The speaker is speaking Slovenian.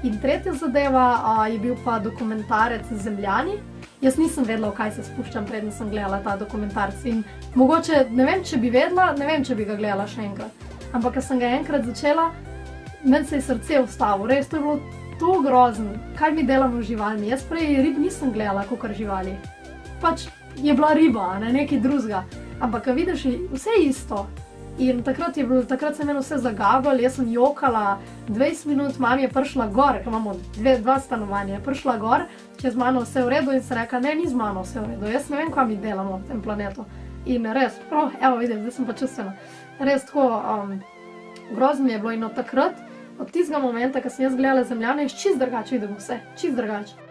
In tretja zadeva je bil pa dokumentarec Zemljani. Jaz nisem vedela, v kaj se spuščam, preden sem gledala ta dokumentarec. In mogoče, ne vem, če bi vedela, ne vem, če bi ga gledala še enkrat. Ampak, ko sem ga enkrat začela, meni se je srce ustavilo. Res, to je bilo to grozno. Kaj mi delamo z živalmi? Jaz prej rib nisem gledala, kakor živali. Pač je bila riba, ne nekaj drugega. Ampak, ko vidiš, vse je isto. In takrat se meni vse zagabalo, jaz sem jokala 20 minut, mami je prišla gor, ker imamo dva stanovanja, je prišla gor, čez mano vse v redu in se rekla, ne, ni z mano vse v redu, jaz ne vem, kaj mi delamo v tem planetu. In res, evo vidim, zdaj sem pa čustvena. Res tako, grozno mi je bilo in od takrat, od tistega momenta, ko sem jaz gledala Zemljane, je čist drugače vidim vse, čist drugače.